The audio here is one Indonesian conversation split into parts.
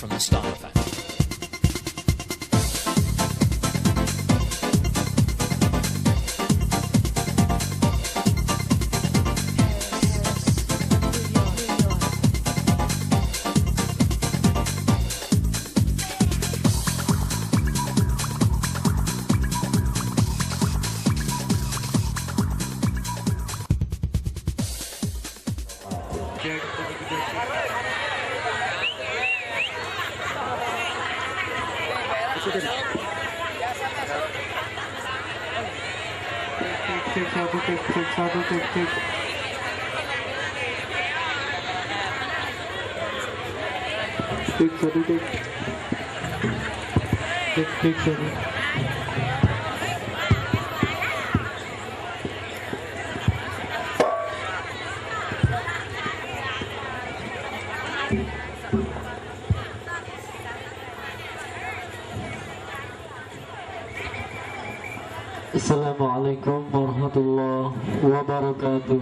from the start of that. Assalamualaikum warahmatullahi wabarakatuh.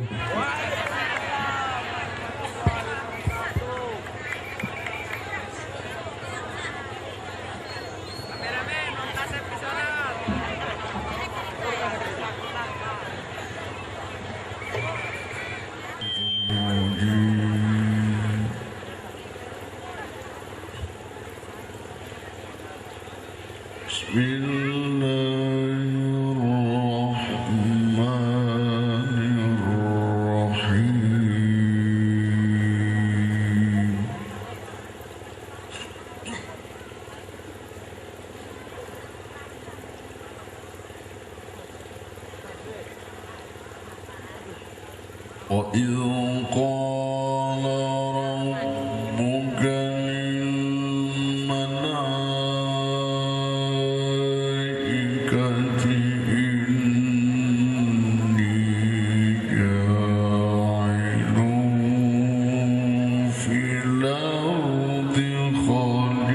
وَإِذْ قَالَ رَبُّكَ لِلْمَلَائِكَةِ إِنِّي جَاعِلٌ فِي الْأَرْضِ خَلِيفَةً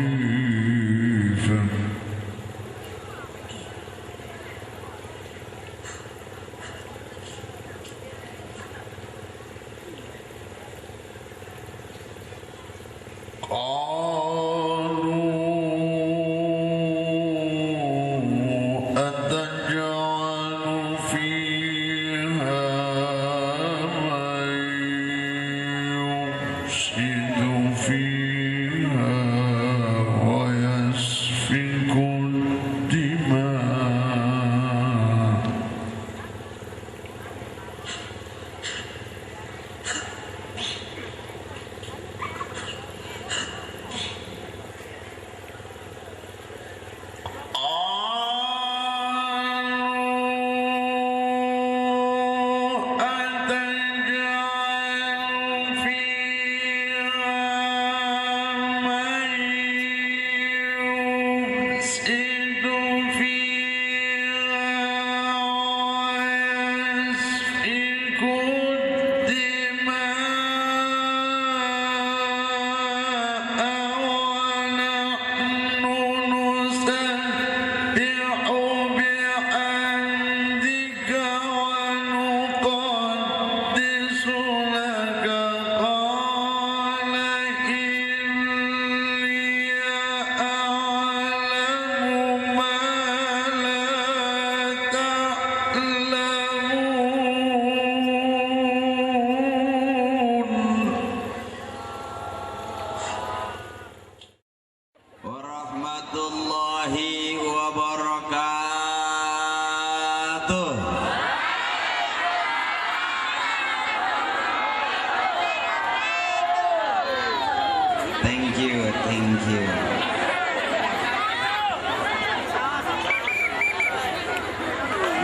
Thank you.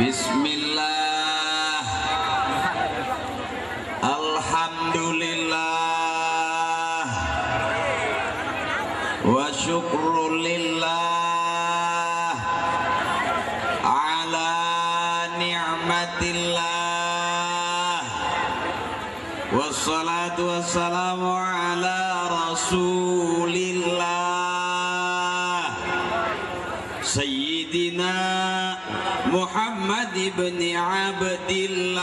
Bismillah. Alhamdulillah. Wa syukrulillah ala ni'matillah. Wassalatu wassalamu ala rasulillah Sayyidina Muhammad ibn Abdillah.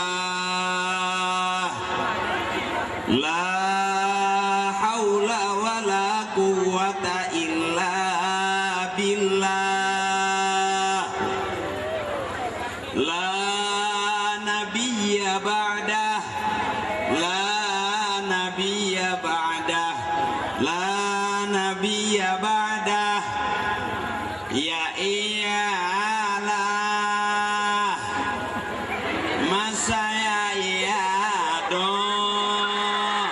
La hawla wa la quwwata illa billah la nabiyya ba'dah la nabiyya ba'dah la nabiyya ba'dah ya iyalah masa ya dong.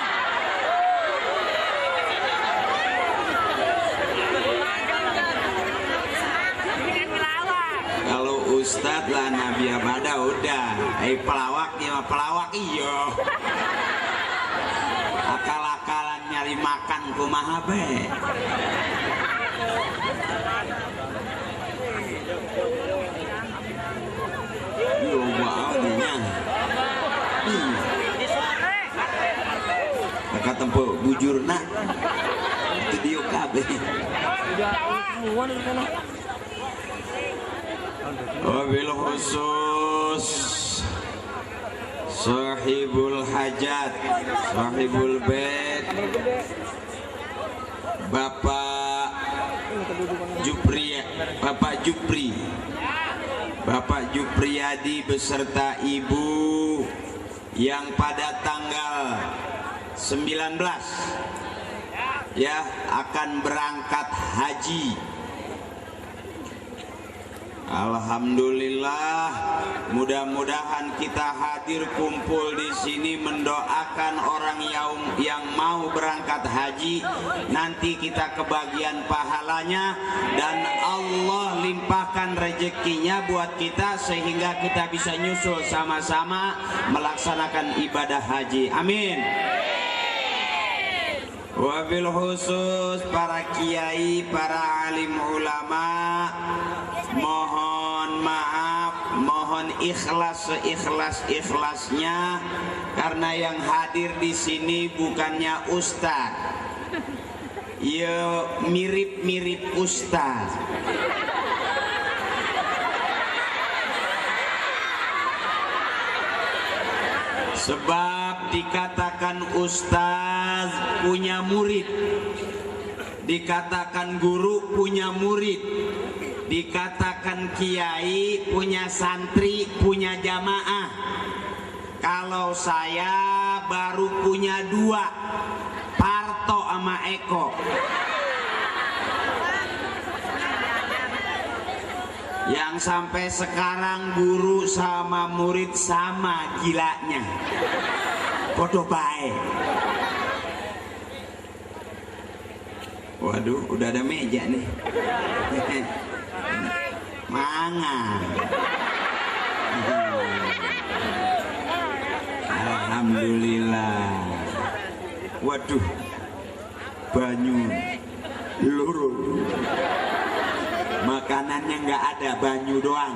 Kalau ustadz lah nabi abada udah pelawak ya pelawak iyo akal-akalan nyari makan kumaha be. Yo baunya kakak tempo bujurna itu dia kabeh. Wabil khusus sahibul hajat sahibul bait Bapak Jupriyadi beserta Ibu yang pada tanggal 19 ya akan berangkat haji. Alhamdulillah, mudah-mudahan kita hadir kumpul di sini mendoakan orang yang mau berangkat haji, nanti kita kebagian pahalanya dan Allah limpahkan rezekinya buat kita sehingga kita bisa nyusul sama-sama melaksanakan ibadah haji. Amin. Wabil khusus para kiai, para alim ulama, mohon maaf, mohon ikhlas seikhlas-ikhlasnya karena yang hadir di sini bukannya ustaz. Ya mirip-mirip ustaz. Sebab dikatakan ustaz punya murid, dikatakan guru punya murid, dikatakan kiai punya santri, punya jamaah. Kalau saya baru punya 2, Parto sama Eko. Yang sampai sekarang guru sama murid sama gilanya, bodoh baik. Waduh, udah ada meja nih. Mangan. Alhamdulillah. Waduh, banyu lurus. Makanannya nggak ada, banyu doang.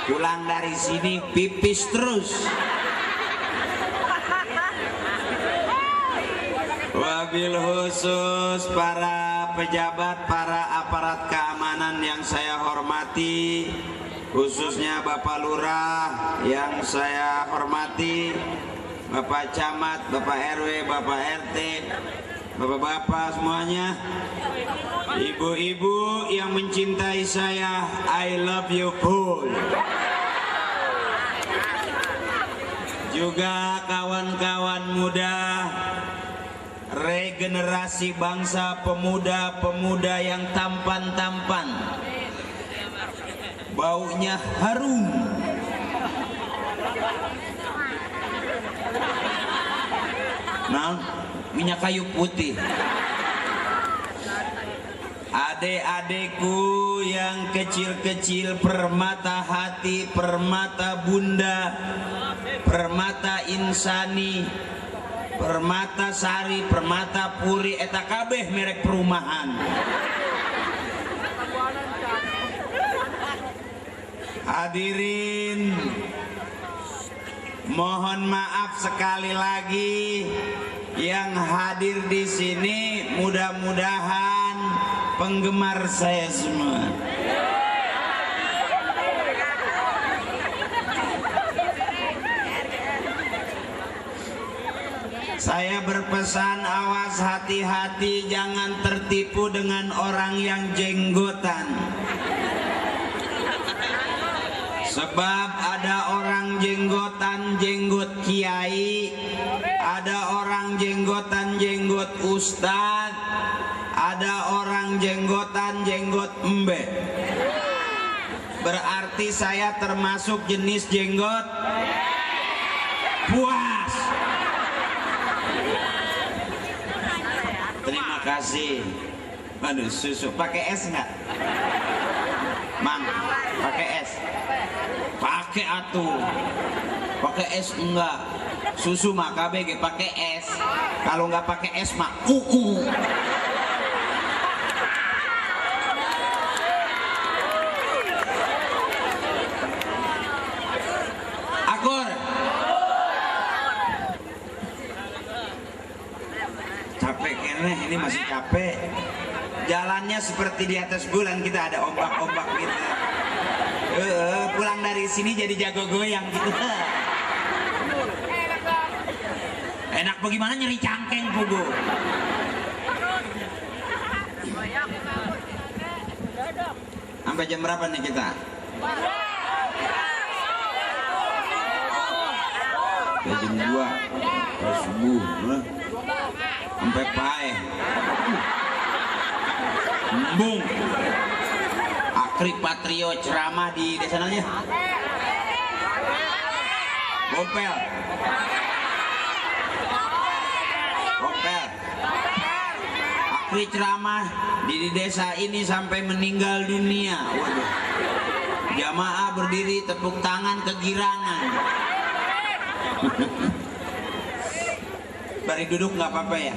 Pulang dari sini pipis terus. Wabil khusus para pejabat, para aparat keamanan yang saya hormati, khususnya Bapak Lurah yang saya hormati, Bapak Camat, Bapak RW, Bapak RT, Bapak-bapak semuanya, ibu-ibu yang mencintai saya, I love you full. Juga kawan-kawan muda, regenerasi bangsa, pemuda-pemuda yang tampan-tampan, baunya harum. Nah, minyak kayu putih. Adik-adikku yang kecil-kecil, permata hati, permata bunda, permata insani, permata sari, permata puri, eta kabeh merek perumahan. Hadirin, mohon maaf sekali lagi yang hadir di sini, mudah-mudahan penggemar saya semua. Saya Saya berpesan awas hati-hati jangan tertipu dengan orang yang jenggotan. Sebab ada orang jenggotan jenggot kiai, ada orang jenggotan jenggot ustad, ada orang jenggotan jenggot embe. Berarti saya termasuk jenis jenggot puas. Terima kasih. Aduh, susu pakai es nggak? Mang, pakai es? Pakai atuh. Pakai es enggak? Susu mah KBG pakai es. Kalau nggak pakai es mah kuku. Akur. Capek kene, ini masih capek. Jalannya seperti di atas bulan, kita ada ombak-ombak gitu. Pulang dari sini jadi jago goyang gitu. Enak bagaimana nyeri cangkeng pugu. Sampai jam berapa nih kita? Jam 2 subuh sampai pae embung Akri Patrio ceramah di desa nanya Bompel Akri ceramah di desa ini sampai meninggal dunia. Waduh, jamaah berdiri tepuk tangan kegirangan. Bari duduk nggak apa-apa ya?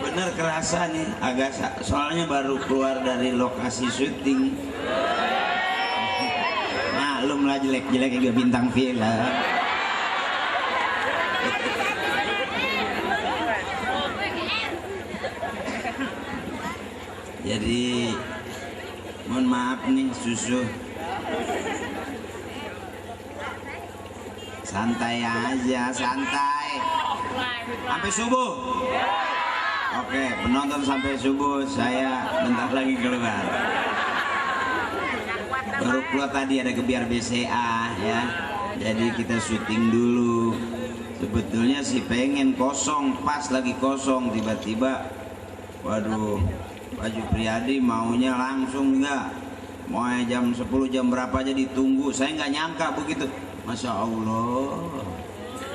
Bener kerasa nih, agak soalnya baru keluar dari lokasi syuting. Maklum lah jelek-jelek juga bintang film. Jadi mohon maaf nih susu. Santai aja, santai. Sampai subuh. Oke, penonton sampai subuh, saya bentar lagi keluar. Baru keluar tadi ada kebiar BCA ya. Jadi kita syuting dulu. Sebetulnya sih pengen kosong, pas lagi kosong tiba-tiba waduh, Pak Jupriyadi maunya langsung enggak. Mau jam 10 jam berapa aja ditunggu. Saya nggak nyangka begitu. Masya Allah,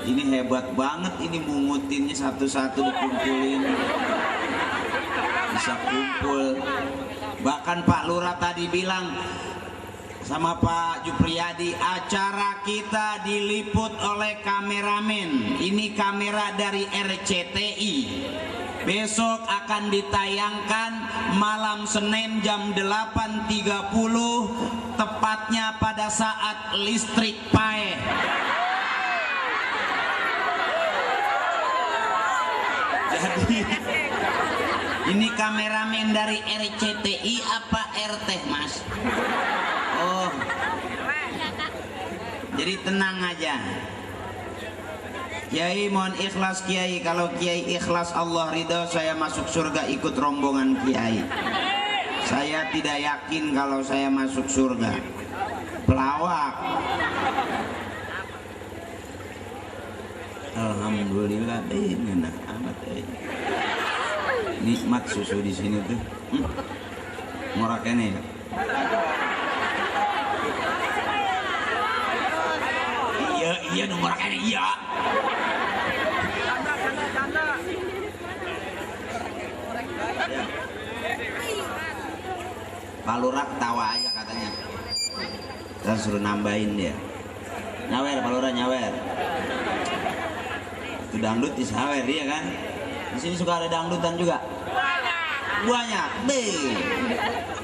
ini hebat banget, ini mungutinnya satu-satu dikumpulin, bisa kumpul. Bahkan Pak Lurah tadi bilang sama Pak Jupriyadi, acara kita diliput oleh kameramen, ini kamera dari RCTI. Besok akan ditayangkan malam Senin jam 8.30, tepatnya pada saat listrik pae. Jadi ini kameramen dari RCTI apa RT Mas? Oh, jadi tenang aja. Kiai mohon ikhlas Kiai, kalau Kiai ikhlas Allah ridho, saya masuk surga ikut rombongan Kiai. Saya tidak yakin kalau saya masuk surga. Pelawak. Alhamdulillah, enak amat. Nikmat susu di sini tuh. Murah kene ya. Iya nomor kene iya. Pak Lurah ketawa aja katanya. Kita suruh nambahin dia. Nyawer Pak Lurah nyawer. Itu dangdut di sawer dia kan. Di sini suka ada dangdutan juga. Banyak.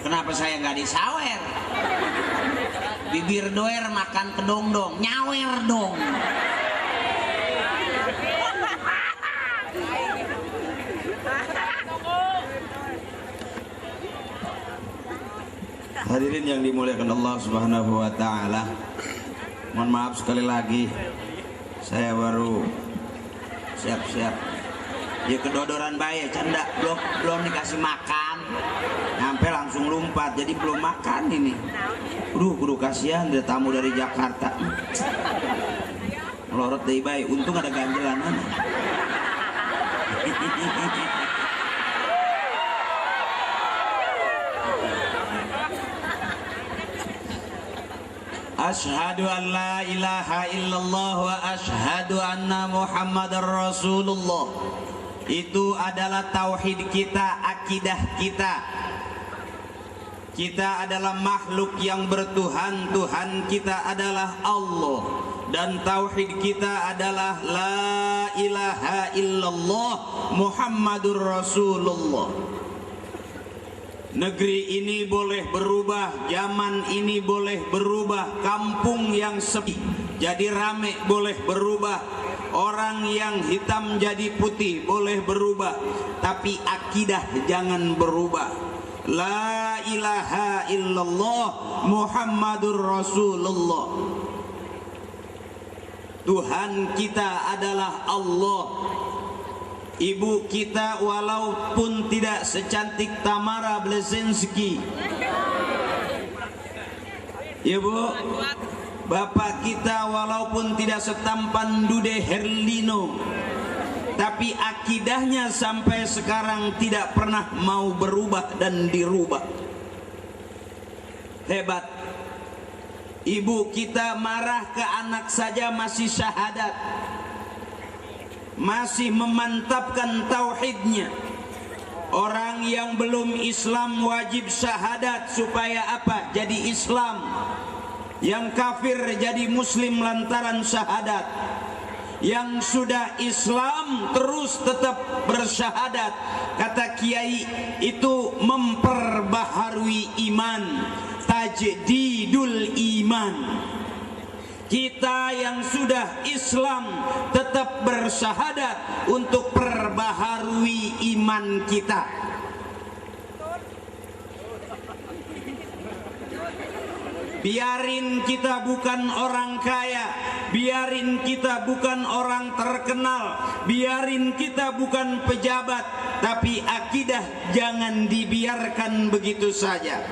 Kenapa saya nggak disawer? Bibir doer makan kedong dong, nyawer dong. Hadirin yang dimuliakan Allah Subhanahu wa taala. Mohon maaf sekali lagi, saya baru siap. Ya kedodoran bae, canda belum dikasih makan. Nyampe langsung lompat, jadi belum makan ini. Kudu kasihan ada tamu dari Jakarta. Melorot deui bae, untung ada ganjelan. Asyhadu an la ilaha illallah wa asyhadu anna Muhammadar Rasulullah. Itu adalah tauhid kita, akidah kita. Kita adalah makhluk yang bertuhan, Tuhan kita adalah Allah. Dan tauhid kita adalah la ilaha illallah Muhammadur Rasulullah. Negeri ini boleh berubah, zaman ini boleh berubah, kampung yang sepi jadi rame boleh berubah, orang yang hitam jadi putih boleh berubah, tapi akidah jangan berubah. La ilaha illallah Muhammadur Rasulullah. Tuhan kita adalah Allah. Ibu kita walaupun tidak secantik Tamara Bleszinski, Ibu, bapak kita walaupun tidak setampan Dude Herlino, tapi akidahnya sampai sekarang tidak pernah mau berubah dan dirubah. Hebat. Ibu kita marah ke anak saja masih syahadat, masih memantapkan tauhidnya. Orang yang belum Islam wajib syahadat supaya apa? Jadi Islam. Yang kafir jadi muslim lantaran syahadat. Yang sudah Islam terus tetap bersyahadat. Kata kiai, itu memperbaharui iman, tajdidul iman. Kita yang sudah Islam tetap bersyahadat untuk perbaharui iman kita. Biarin kita bukan orang kaya, biarin kita bukan orang terkenal, biarin kita bukan pejabat, tapi akidah jangan dibiarkan begitu saja.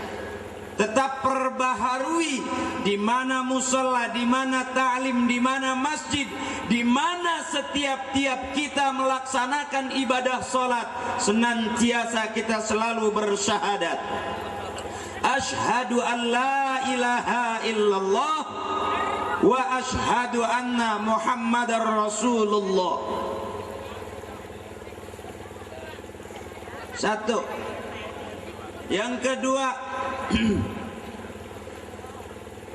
Tetap perbaharui, di mana musalla, di mana ta'lim, di mana masjid, di mana setiap-tiap kita melaksanakan ibadah salat, senantiasa kita selalu bersyahadat. Asyhadu an la ilaha illallah wa asyhadu anna Muhammadar Rasulullah. Satu. Yang kedua,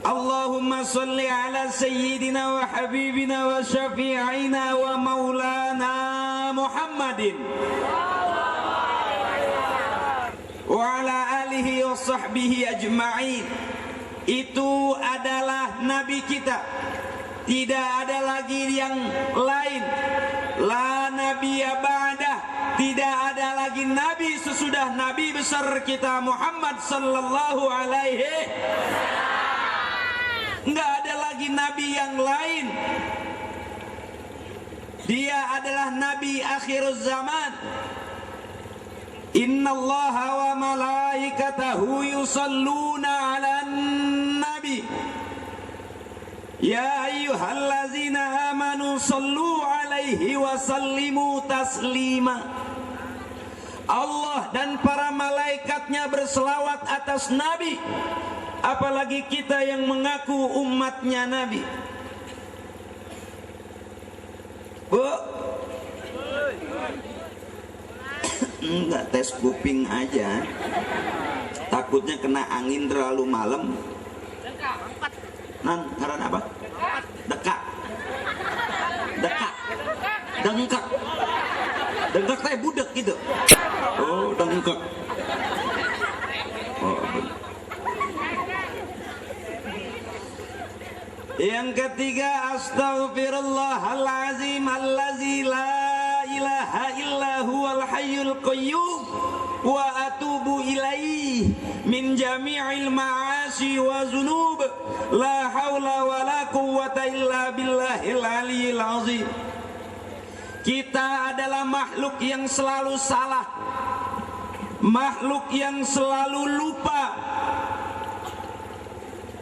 Allahumma salli ala sayyidina wa habibina wa syafi'ina wa maulana Muhammadin wa ala alihi wa sahbihi ajma'in. Itu adalah nabi kita, tidak ada lagi yang lain. La nabiyya ba'dah, tidak ada lagi nabi sesudah nabi besar kita Muhammad sallallahu alaihi. Enggak ada lagi nabi yang lain. Dia adalah nabi akhir zaman. Innallaha wa malaikatahu yusalluna 'alan nabi. Ya ayyuhallazina amanu sallu 'alaihi wa sallimu taslima. Allah dan para malaikatnya berselawat atas nabi, apalagi kita yang mengaku umatnya nabi. Bu, enggak tes kuping aja, takutnya kena angin terlalu malam. Nan, ngaran apa? Dekak. Dengkak teh budak gitu. Oh, dengkak. Oh. Yang ketiga, astaghfirullahalazim allazi la ilaha illa huwal hayyul qayyum wa atubu ilaihi min jami'il ma'asi wa zunub la haula wa la quwwata illa billahil aliyyil azim. Kita adalah makhluk yang selalu salah, makhluk yang selalu lupa.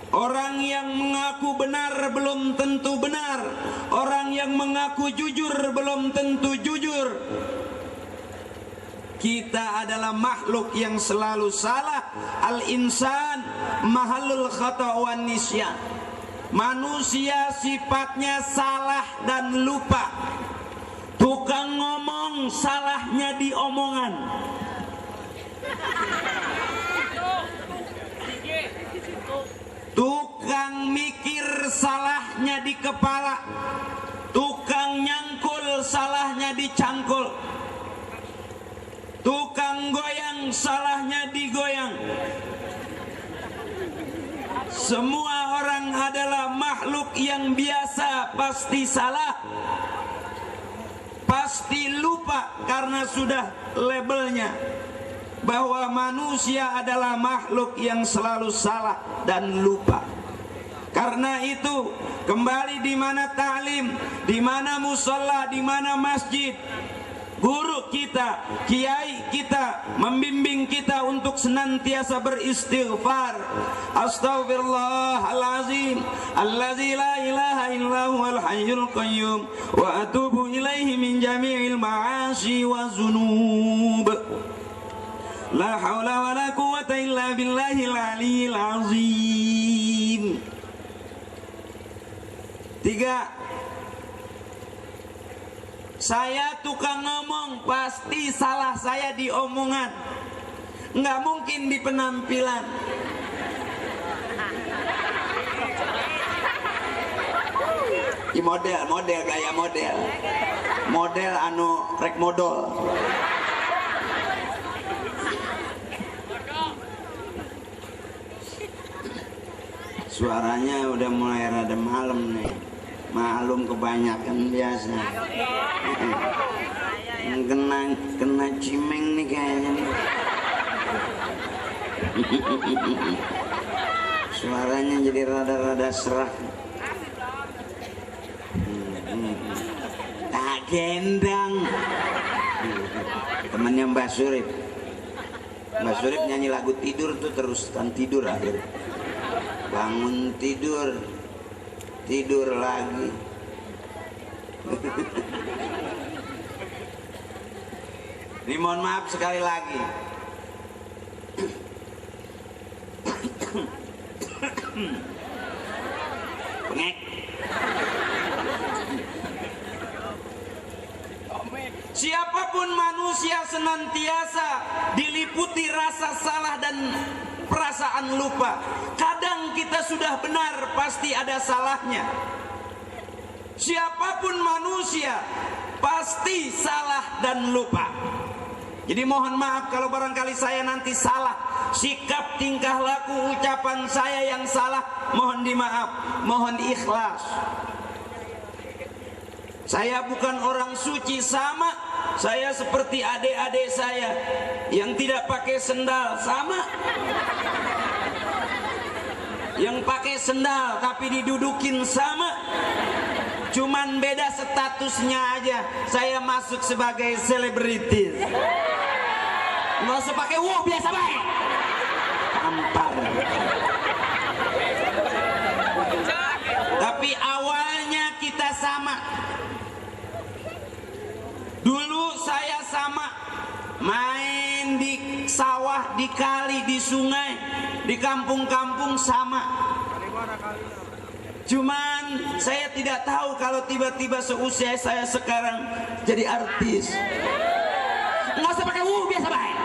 Orang yang mengaku benar belum tentu benar. Orang yang mengaku jujur belum tentu jujur. Kita adalah makhluk yang selalu salah. Al-insan mahallul khata' wan nisyan. Manusia sifatnya salah dan lupa. Tukang ngomong salahnya di omongan. Tukang mikir salahnya di kepala. Tukang nyangkul salahnya dicangkul. Tukang goyang salahnya digoyang. Semua orang adalah makhluk yang biasa pasti salah, pasti lupa, karena sudah labelnya bahwa manusia adalah makhluk yang selalu salah dan lupa. Karena itu kembali di mana ta'lim, di mana musalla, di mana masjid, guru kita, kiai kita membimbing kita untuk senantiasa beristighfar. Astaghfirullahalazim allazi la ilaha illa huwal hayyul qayyum wa atubu ilaihi min jami'il ma'asi wa dzunub. La haula wala quwwata illa billahil aliyyil azim. 3. Saya tukang ngomong, pasti salah saya di omongan, nggak mungkin di penampilan. Di model gaya model anu rek modal. Suaranya udah mulai rada malam nih. Malum kebanyakan biasa. Kena cimeng nih kayaknya nih. Suaranya jadi rada-rada serak. Tak gendang. Temannya Mbak Surip. Mbak Surip nyanyi lagu tidur tuh terus kan tidur akhirnya. Bangun tidur, tidur lagi. Ini mohon maaf sekali lagi. Pengek. Siapapun manusia senantiasa diliputi rasa salah dan perasaan lupa. Kadang kita sudah benar, pasti ada salahnya. Siapapun manusia pasti salah dan lupa. Jadi mohon maaf kalau barangkali saya nanti salah, sikap, tingkah laku, ucapan saya yang salah, mohon dimaaf, mohon ikhlas. Saya bukan orang suci, sama saya seperti adik-adik saya yang tidak pakai sendal, sama. Yang pakai sendal tapi didudukin, sama. Cuman beda statusnya aja. Saya masuk sebagai selebritis. Nggak usah pakai wow, biasa baik. Tampar. Tapi awalnya kita sama. Dulu saya sama, main di sawah, di kali, di sungai, di kampung-kampung sama. Cuman saya tidak tahu kalau tiba-tiba seusia saya sekarang jadi artis. Nggak usah pakai biasa baik.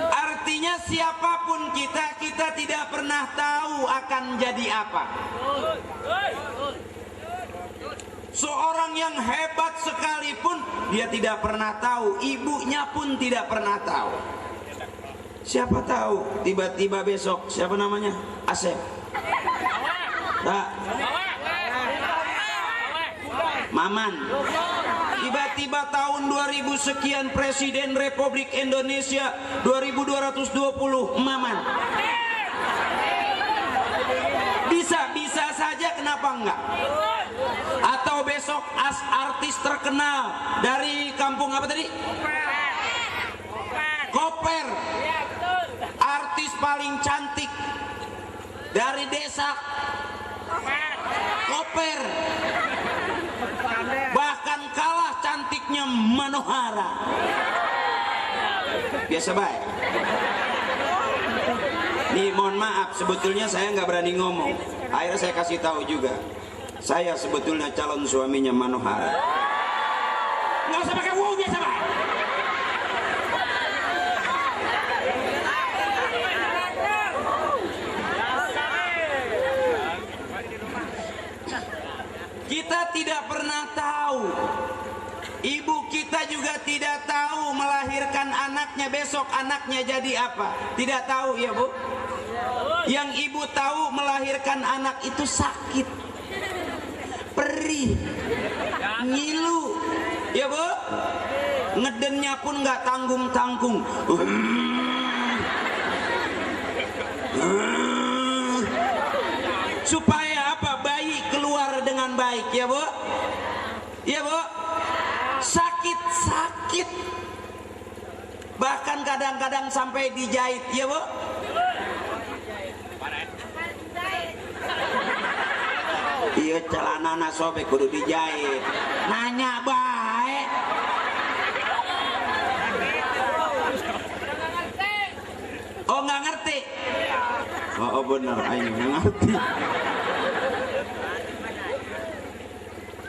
Artinya siapapun kita, kita tidak pernah tahu akan jadi apa. Seorang yang hebat sekalipun dia tidak pernah tahu, ibunya pun tidak pernah tahu. Siapa tahu tiba-tiba besok, siapa namanya? Asep. Nah, Maman. Tiba-tiba tahun 2000 sekian Presiden Republik Indonesia 2220 Maman. apa enggak? Atau besok artis terkenal dari kampung apa tadi? Koper. Artis paling cantik dari desa Koper. Bahkan kalah cantiknya Manohara. Biasa baik. Nih mohon maaf, sebetulnya saya nggak berani ngomong. Akhirnya saya kasih tahu juga. Saya sebetulnya calon suaminya Manohara. Nggak usah pakai wow, biasa baik. Kita tidak pernah tahu. Ibu kita juga tidak tahu melahirkan anaknya, besok anaknya jadi apa. Tidak tahu ya Bu. Yang ibu tahu melahirkan anak itu sakit, perih, ngilu, ya Bu. Ngedennya pun nggak tanggung-tanggung. Supaya apa? Bayi keluar dengan baik, ya Bu. Ya Bu. Sakit, bahkan kadang-kadang sampai dijahit, ya Bu. Iya, celana sobek kudu dijahit. Nanya baik. Oh nggak ngerti. Oh bener, ayo nggak ngerti.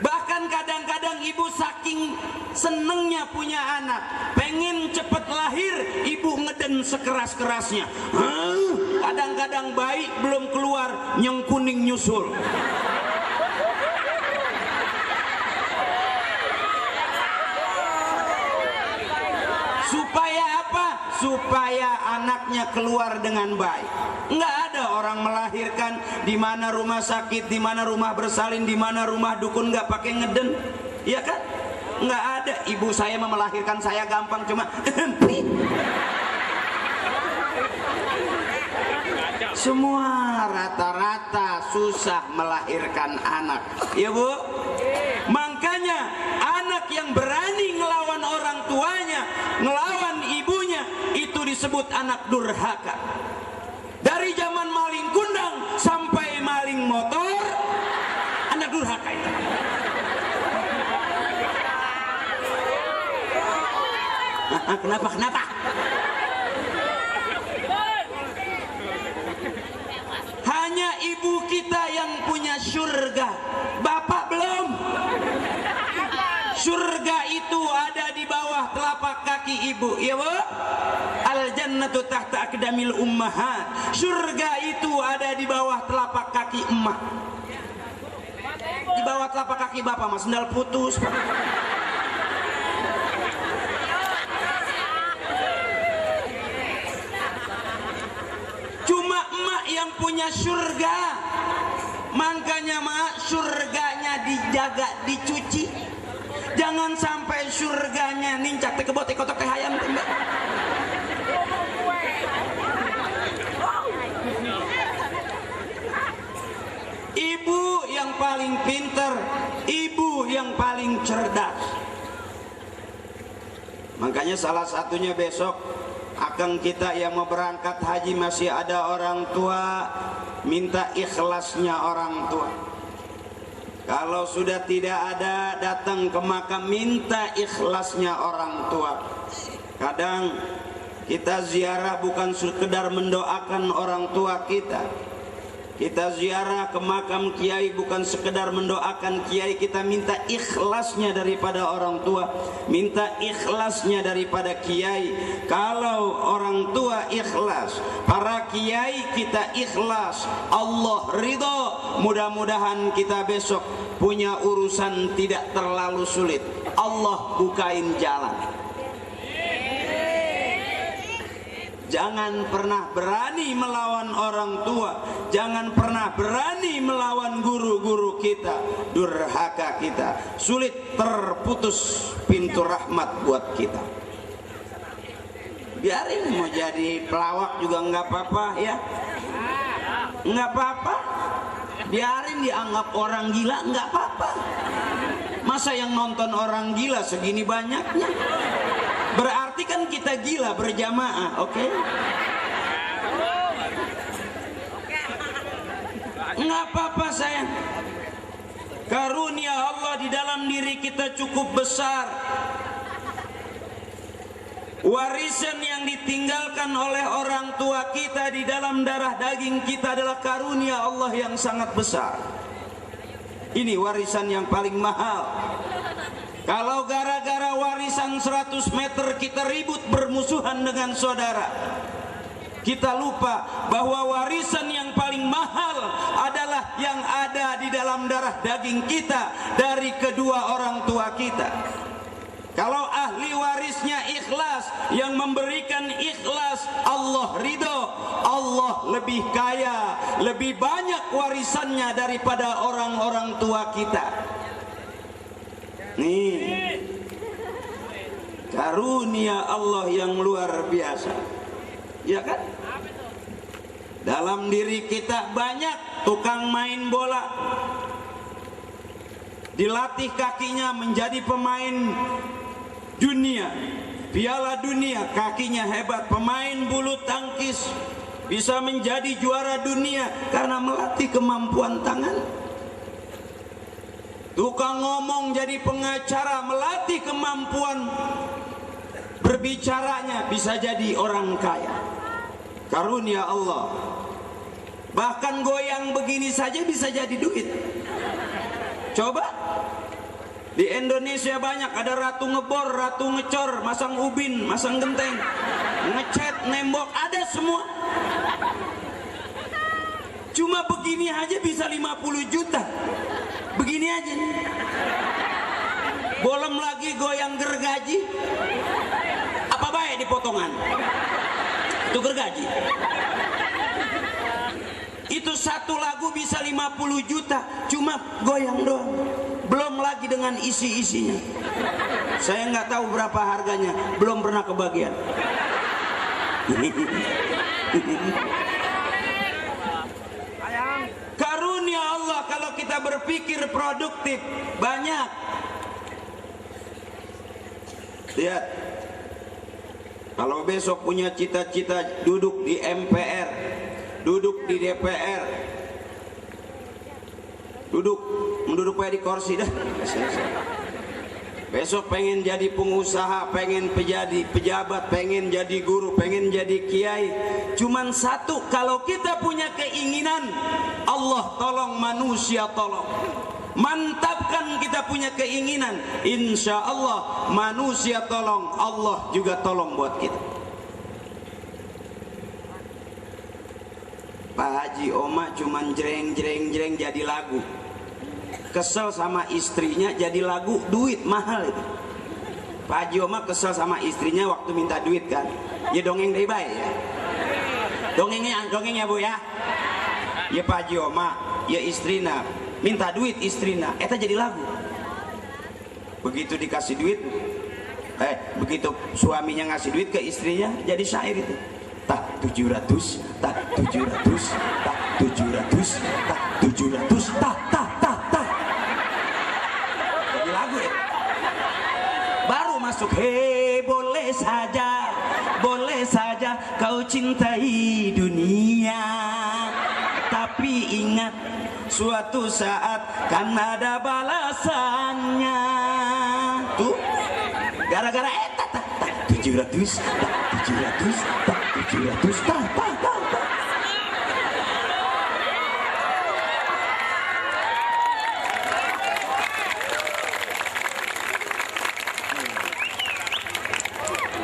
Bahkan kadang-kadang ibu saking senengnya punya anak, pengen cepet lahir, ibu ngeden sekeras-kerasnya. Kadang-kadang bayi belum keluar, nyengkuning nyusul. Supaya apa? Supaya anaknya keluar dengan baik. Nggak ada orang melahirkan di mana rumah sakit, di mana rumah bersalin, di mana rumah dukun nggak pakai ngeden, ya kan? Nggak ada. Ibu saya melahirkan saya gampang, cuma semua rata-rata susah melahirkan anak, ya Bu. Makanya anak yang berani ngelawan orang tuanya, ngelawan ibunya, itu disebut anak durhaka. Dari zaman maling kundang sampai maling motor, anak durhaka itu. Kenapa? Hanya ibu kita yang punya surga, bapak belum. Surga itu ada di bawah telapak kaki ibu, ya Bu. Al jannatu tahta aqdamil ummahat. Surga itu ada di bawah telapak kaki emak. Di bawah telapak kaki bapak mas sendal putus, Pak. Cuma emak yang punya surga. Makanya mak, surganya dijaga, dicuci. Jangan sampai surganya nincak teh kebot kotok teh hayam teh. Ibu yang paling pintar, ibu yang paling cerdas. Makanya salah satunya besok akang kita yang mau berangkat haji masih ada orang tua, minta ikhlasnya orang tua. Kalau sudah tidak ada, datang ke makam minta ikhlasnya orang tua. Kadang kita ziarah bukan sekedar mendoakan orang tua kita. Kita ziarah ke makam kiai bukan sekedar mendoakan kiai, kita minta ikhlasnya daripada orang tua, minta ikhlasnya daripada kiai. Kalau orang tua ikhlas, para kiai kita ikhlas, Allah ridho. Mudah-mudahan kita besok punya urusan tidak terlalu sulit, Allah bukain jalan. Jangan pernah berani melawan orang tua. Jangan pernah berani melawan guru-guru kita, durhaka kita. Sulit terputus pintu rahmat buat kita. Biarin mau jadi pelawak juga nggak apa-apa ya. Nggak apa-apa. biarin dianggap orang gila, nggak apa-apa. Masa yang nonton orang gila segini banyaknya? Berarti kan kita gila berjamaah, oke? Nggak apa-apa sayang. Karunia Allah di dalam diri kita cukup besar. Warisan yang ditinggalkan oleh orang tua kita di dalam darah daging kita adalah karunia Allah yang sangat besar. Ini warisan yang paling mahal. Kalau gara-gara warisan 100 meter kita ribut bermusuhan dengan saudara, kita lupa bahwa warisan yang paling mahal adalah yang ada di dalam darah daging kita dari kedua orang tua kita. Kalau ahli warisnya ikhlas, yang memberikan ikhlas, Allah ridho, Allah lebih kaya, lebih banyak warisannya daripada orang-orang tua kita. Nih, karunia Allah yang luar biasa, ya kan? Dalam diri kita banyak tukang main bola, dilatih kakinya menjadi pemain dunia, piala dunia, kakinya hebat. Pemain bulu tangkis bisa menjadi juara dunia karena melatih kemampuan tangan. Tukang ngomong jadi pengacara, melatih kemampuan berbicaranya, bisa jadi orang kaya. Karunia Allah. Bahkan goyang begini saja bisa jadi duit. Coba, di Indonesia banyak ada ratu ngebor, ratu ngecor, masang ubin, masang genteng, ngecat, nembok, ada semua. Cuma begini aja bisa 50 juta. Begini aja. Bolem lagi goyang gergaji. Apa baik di potongan? Itu gergaji. Itu satu lagu bisa 50 juta. Cuma goyang doang. Belum lagi dengan isi-isinya. Saya nggak tahu berapa harganya. Belum pernah kebagian. Karunia Allah kalau kita berpikir produktif banyak. Lihat, kalau besok punya cita-cita duduk di MPR, duduk di DPR, duduk di kursi dah. Besok pengen jadi pengusaha, pengen jadi pejabat, pengen jadi guru, pengen jadi kiai. Cuman satu, kalau kita punya keinginan, Allah tolong, manusia tolong. Mantapkan kita punya keinginan, insya Allah manusia tolong, Allah juga tolong buat kita. Pak Haji Oma cuman jreng jadi lagu. Kesel sama istrinya jadi lagu, duit mahal itu. Pak Haji Oma kesel sama istrinya waktu minta duit kan. Ya dongeng dari baik ya. Dongengnya Bu ya. Ya Pak Haji Oma, ya istrina minta duit istrina, eta jadi lagu. Begitu dikasih duit, begitu suaminya ngasih duit ke istrinya jadi syair itu. Tak 700, tak 700, tak 700, tak 700, tak. Jadi lagu ya. Baru masuk, hei boleh saja kau cintai dunia, tapi ingat suatu saat kan ada balasannya. Tuh, gara-gara eta tak 700, tak 700, tak 700, tak.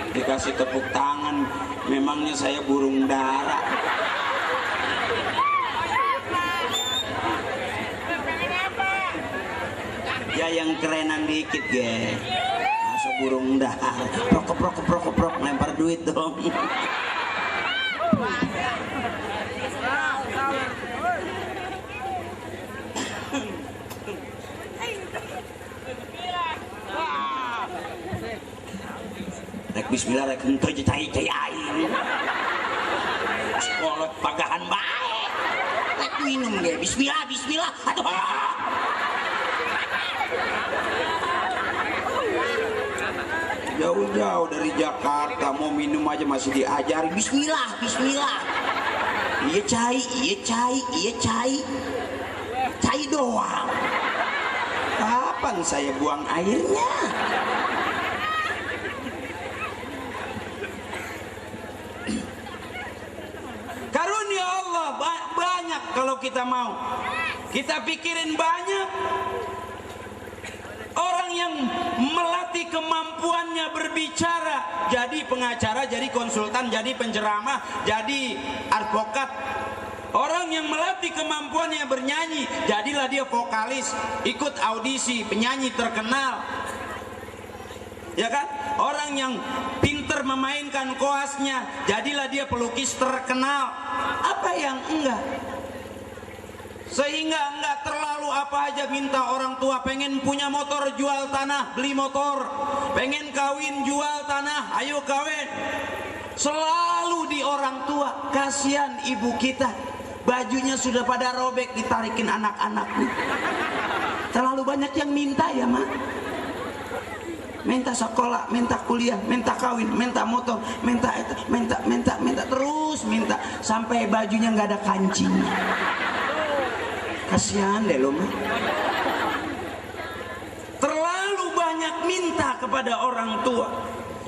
Dikasih tepuk tangan, memangnya saya burung dara. Ya yang kerenan dikit ge, masuk burung dara, prok, lempar duit dong. Rek bismillah, rek henteu cai aing. Sekolah pagahan bae. aku minum ge. Bismillah, bismillah. Aduh. Jauh-jauh dari Jakarta mau minum aja masih diajari bismillah, bismillah. Iya cai, iya cai, iya cai. Cai doang. Kapan saya buang airnya? Karunia Allah banyak kalau kita mau. Kita pikirin banyak. Orang yang melatih kemampuannya berbicara, jadi pengacara, jadi konsultan, jadi penceramah, jadi advokat. Orang yang melatih kemampuannya bernyanyi, jadilah dia vokalis, ikut audisi penyanyi terkenal. Ya kan? Orang yang pinter memainkan koasnya, jadilah dia pelukis terkenal. Apa yang enggak? Sehingga enggak terlalu apa aja minta orang tua. Pengen punya motor, jual tanah, beli motor. Pengen kawin, jual tanah, ayo kawin. Selalu di orang tua. Kasihan ibu kita, bajunya sudah pada robek, ditarikin anak-anaknya. Terlalu banyak yang minta ya mak. Minta sekolah, minta kuliah, minta kawin, minta motor, minta itu, minta terus minta sampai bajunya nggak ada kancingnya. Kasihan deh lo mah. Terlalu banyak minta kepada orang tua.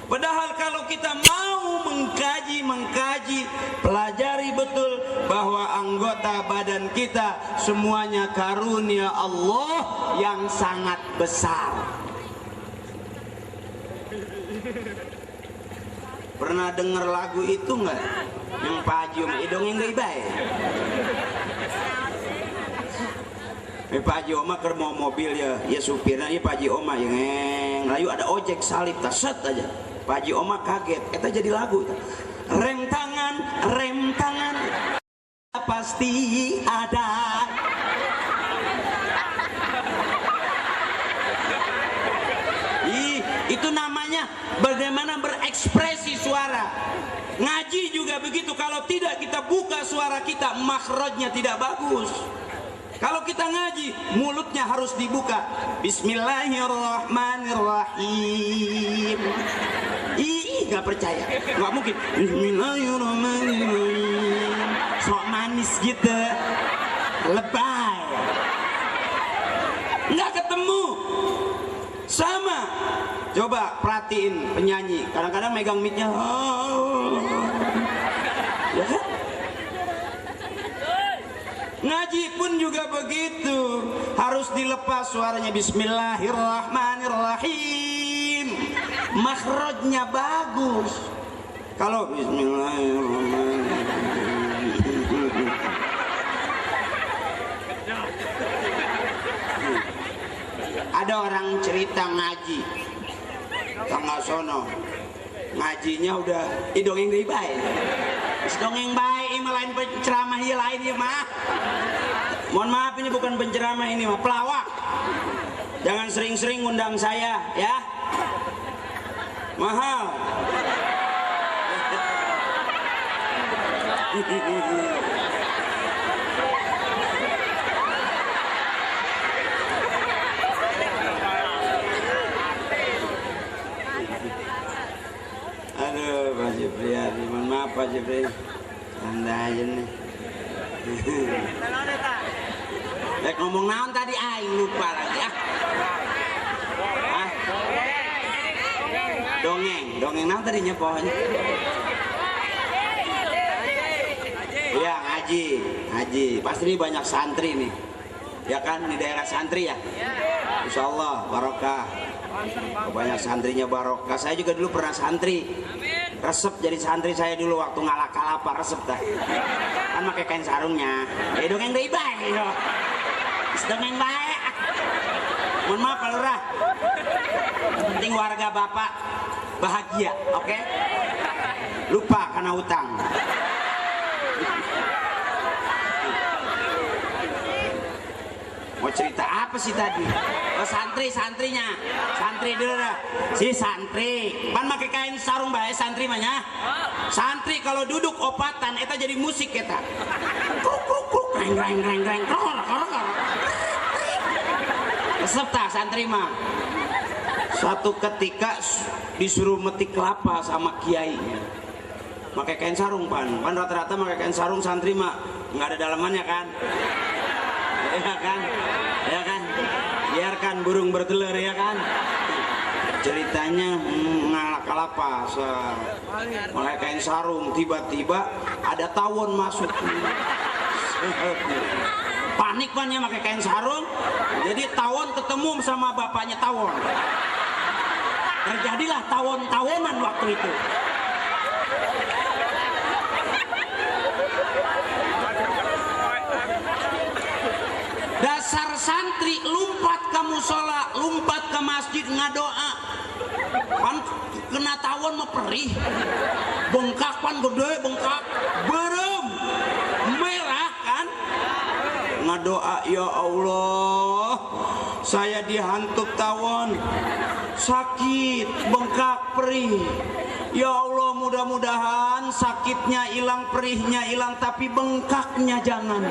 Padahal kalau kita mau mengkaji, pelajari betul bahwa anggota badan kita semuanya karunia Allah yang sangat besar. Pernah dengar lagu itu nggak? Yang Pak Haji Oma Idongeng gak baik. Pak Haji Oma ke mau mobil ya supirnya ya Pak Haji Oma yang layu ada ojek salib taset aja. Pak Haji Oma kaget, eta jadi lagu. Rem tangan pasti ada. Itu namanya bagaimana berekspresi suara. Ngaji juga begitu, kalau tidak kita buka suara kita, makhrajnya tidak bagus. Kalau kita ngaji, mulutnya harus dibuka. Bismillahirrahmanirrahim. Gak percaya, gak mungkin. Bismillahirrahmanirrahim. Sok manis gitu, lebay. Nggak ketemu. Sama. Coba perhatiin penyanyi, kadang-kadang megang mic-nya. Ya kan? Ngaji pun juga begitu, harus dilepas suaranya. Bismillahirrahmanirrahim, makhrajnya bagus. Kalau Bismillahirrahmanirrahim, ada orang cerita ngaji tangga sono, ngajinya udah dongeng deui bae. Geus dongeng bae mah lain penceramah ieu lain ieu mah. Mohon maaf, ini bukan penceramah, ini mah pelawak. Jangan sering-sering ngundang saya ya. Mahal. Aduh Pak Jibriyadi, mohon maaf Pak Jibriyadi, santai aja nih. Lek ngomong naon tadi aing lupa lagi ah. Dongeng naon tadinya pokoknya. Iya ngaji, pasti ini banyak santri nih, ya kan, di daerah santri ya. Insya Allah barokah. Banyak santrinya barokah. Saya juga dulu pernah santri. Resep jadi santri saya dulu waktu ngalak-kalapa resep dah. Kan pakai kain sarungnya. Dongeng deui bae. Dongeng bae. Mohon maaf Pak Lurah. Penting warga Bapak bahagia, oke? Lupa karena hutang. Mau cerita apa sih tadi? Oh, santrinya. Santri dulu dah. Si santri. Pan pakai kain sarung bae santri mah nya. Santri kalau duduk opatan eta jadi musik eta. Kruk kruk kruk. greng kror. Resep tak santri mah. Suatu ketika disuruh metik kelapa sama kiainya. Pakai kain sarung pan rata-rata pakai kain sarung santri mah nggak ada dalamannya kan. Ya kan. Biarkan burung bertelur ya kan. Ceritanya ngalak kelapa pakai kain sarung, tiba-tiba ada tawon masuk. Panik bannya pakai kain sarung, jadi tawon ketemu sama bapaknya tawon. Terjadilah tawon-tawonan waktu itu. Dasar santri lumpat ke musola, lumpat ke masjid ngadoa. Pan kena tawon mah perih. Bengkak pan gede, bengkak. Berem. Merah kan? Ngadoa, ya Allah, saya dihantuk tawon. Sakit, bengkak, perih. Ya Allah, mudah-mudahan sakitnya hilang, perihnya hilang, tapi bengkaknya jangan.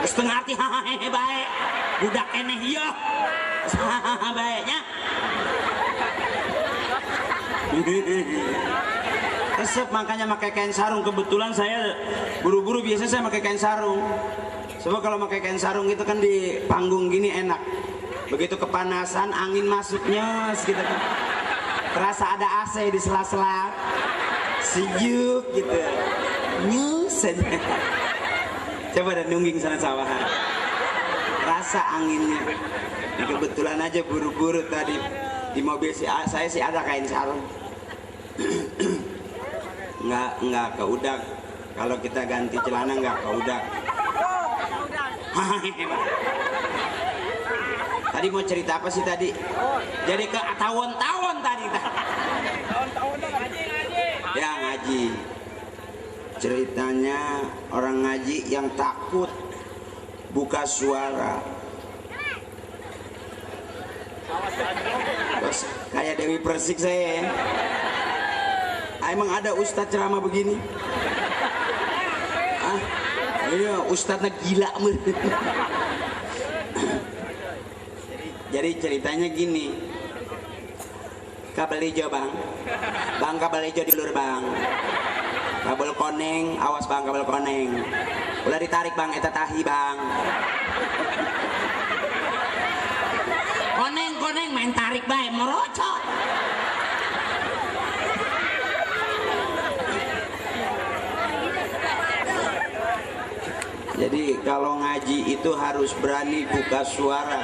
Setengah hati baik budak eneh ya baiknya resep. Makanya pakai kain sarung. Kebetulan saya buru-buru, biasa saya pakai kain sarung. Sebab kalau pakai kain sarung itu kan di panggung gini enak, begitu kepanasan angin masuknya gitu kan, terasa ada AC di sela-sela, sejuk gitu, nyus aja. Coba dan nungging sana sawahan, rasa anginnya. Nah, kebetulan aja buru-buru tadi di mobil saya sih ada kain sarung. nggak keudak. Kalau kita ganti celana nggak keudak. Tadi mau cerita apa sih tadi? Jadi ke tawon-tawon tadi. Ya ngaji. Ceritanya orang ngaji yang takut buka suara. Terus kayak Dewi Persik saya ya. Emang ada ustadz ceramah begini? Ah, iya ustadznya gila. Jadi ceritanya gini. Kabel hijau bang kabel hijau di lur bang. Kabel koneng, awas bang kabel koneng. Ulah ditarik bang, eta tahi bang. Koneng main tarik bae merocot. Jadi kalau ngaji itu harus berani buka suara.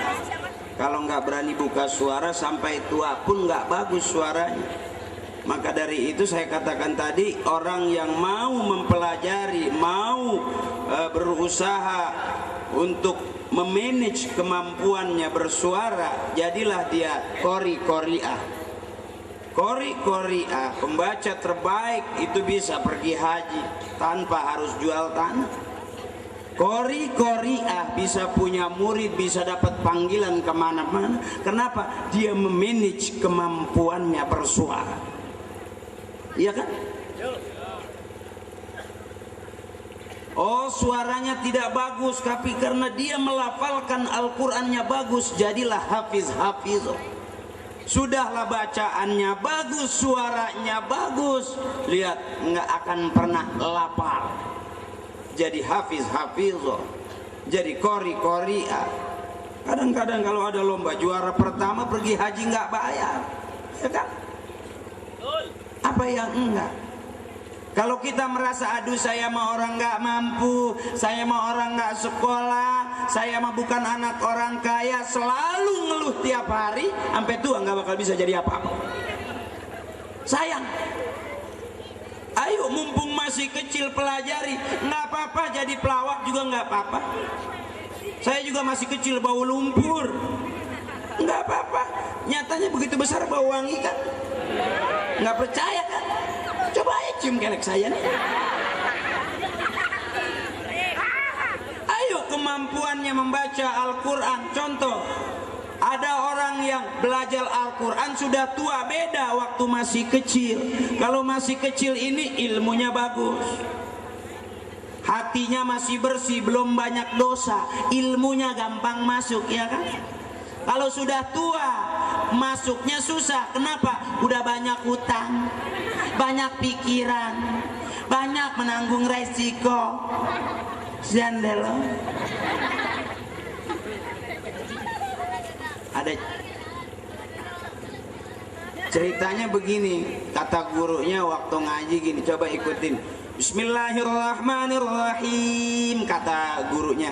Kalau nggak berani buka suara sampai tua pun nggak bagus suaranya. Maka dari itu saya katakan tadi, orang yang mau mempelajari, mau berusaha untuk memanage kemampuannya bersuara, jadilah dia qori-qori'ah. Qori-qori'ah, pembaca terbaik itu bisa pergi haji tanpa harus jual tanah. Qori-qori'ah bisa punya murid, bisa dapat panggilan kemana-mana. Kenapa? Dia memanage kemampuannya bersuara. Iya kan? Oh, suaranya tidak bagus, tapi karena dia melafalkan Al-Qur'annya bagus, jadilah hafiz. Sudahlah bacaannya bagus, suaranya bagus, lihat nggak akan pernah lapar. Jadi hafiz, jadi qori-qori'ah. Kadang-kadang kalau ada lomba juara pertama pergi haji nggak bayar, ya kan? Apa yang enggak? Kalau kita merasa aduh saya mah orang nggak mampu, saya mah orang nggak sekolah, saya mah bukan anak orang kaya, selalu ngeluh tiap hari, sampai tua nggak bakal bisa jadi apa-apa. Sayang. Ayo mumpung masih kecil pelajari, nggak apa-apa jadi pelawak juga nggak apa-apa. Saya juga masih kecil bau lumpur, nggak apa-apa. Nyatanya begitu besar bau wangi kan? Nggak percaya kan? Coba aja cium kelek saya nih. Ayo kemampuannya membaca Al-Quran. Contoh, ada orang yang belajar Al-Quran sudah tua, beda waktu masih kecil. Kalau masih kecil ini ilmunya bagus, hatinya masih bersih, belum banyak dosa, ilmunya gampang masuk, ya kan? Kalau sudah tua, masuknya susah. Kenapa? Udah banyak hutang, banyak pikiran, banyak menanggung resiko. Zandelo. Ada ceritanya begini, kata gurunya waktu ngaji gini, coba ikutin. Bismillahirrahmanirrahim, kata gurunya.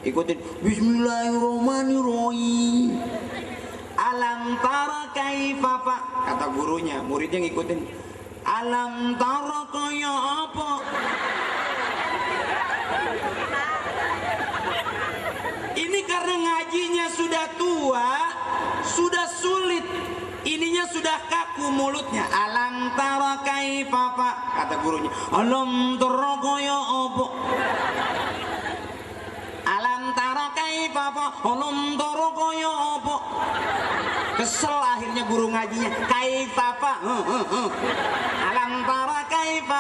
Ikutin. Bismillahirrahmanirrahim. Alam tara kaifa, kata gurunya, muridnya ngikutin. Alam tara kaya apa? Ini karena ngajinya sudah tua, sudah sulit, ininya sudah kaku mulutnya. Alam tara kaifa, kata gurunya. Alam tara kaya apa? Alam tara kaifa, alam tara kaya apa? Kesel akhirnya guru ngajinya. Kaifa, alam tara kaifa,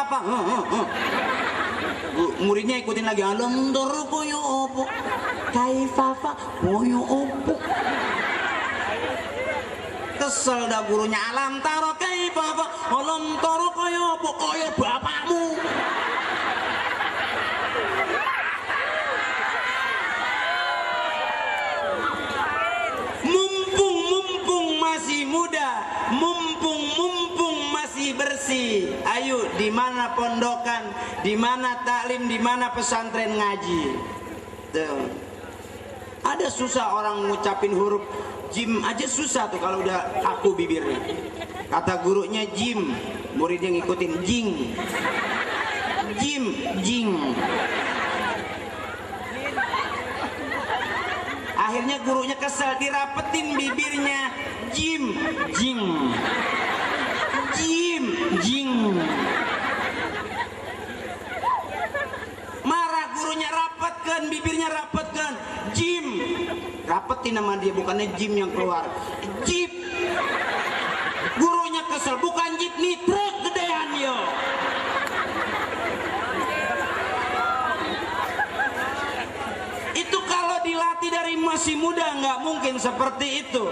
muridnya ikutin lagi. Alam tara kaya apa? Kaifa, kaya apa? Kesel dah gurunya. Alam tara kaifa, alam tara kaya apa? Kaya bapakmu. Mumpung masih muda, mumpung masih bersih. Ayo, di mana pondokan, di mana taklim, di mana pesantren ngaji. Tuh. Ada susah orang ngucapin huruf jim aja susah tuh kalau udah kaku bibirnya. Kata gurunya jim, muridnya ngikutin jing. Jim, jing. Akhirnya gurunya kesel, dirapetin bibirnya. Jim, jing. Jim, jing. Marah gurunya, rapetkan bibirnya, rapetkan. Jim, rapetin nama dia, bukannya Jim yang keluar. Jeep. Gurunya kesel, bukan jeep nih, truk gedean yo. Itu kalau dilatih dari masih muda nggak mungkin seperti itu.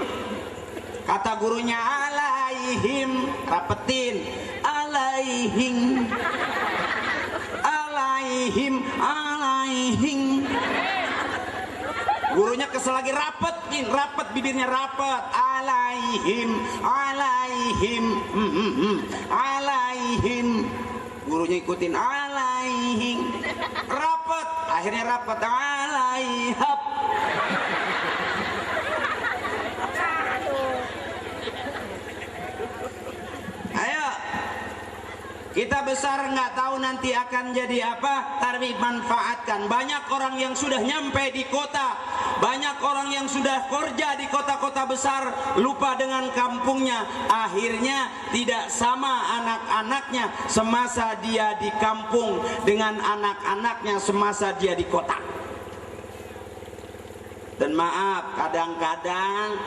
Kata gurunya alaihim, rapetin. Alaihim, alaihim, alaihim. Gurunya kesel lagi, rapetin, rapet bibirnya, rapet. Alaihim, alaihim, alaihim. Gurunya ikutin alaihim, rapet. Akhirnya rapet. Alaihab. Ayo, kita besar nggak tahu nanti akan jadi apa, tapi manfaatkan. Banyak orang yang sudah nyampe di kota, banyak orang yang sudah kerja di kota-kota besar, lupa dengan kampungnya. Akhirnya tidak sama anak-anaknya semasa dia di kampung dengan anak-anaknya semasa dia di kota. Dan maaf, kadang-kadang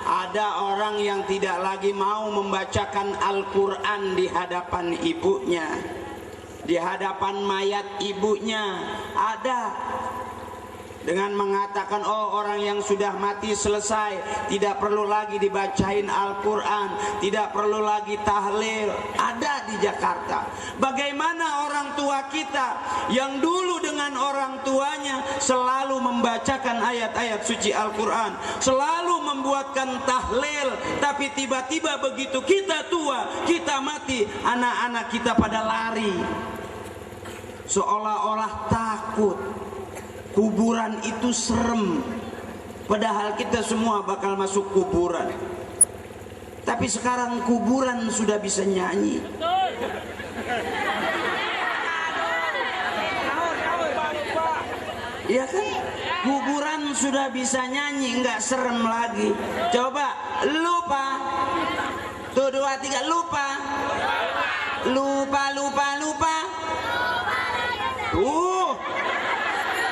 ada orang yang tidak lagi mau membacakan Al-Quran di hadapan ibunya, di hadapan mayat ibunya. Ada dengan mengatakan, oh orang yang sudah mati selesai, tidak perlu lagi dibacain Al-Quran, tidak perlu lagi tahlil. Ada di Jakarta. Bagaimana orang tua kita yang dulu dengan orang tuanya selalu membacakan ayat-ayat suci Al-Quran, selalu membuatkan tahlil, tapi tiba-tiba begitu kita tua, kita mati, anak-anak kita pada lari, seolah-olah takut. Kuburan itu serem, padahal kita semua bakal masuk kuburan. Tapi sekarang kuburan sudah bisa nyanyi. Iya kan? Kuburan sudah bisa nyanyi, nggak serem lagi. Coba lupa. Tuh 2, 3, lupa. Lupa, lupa, lupa.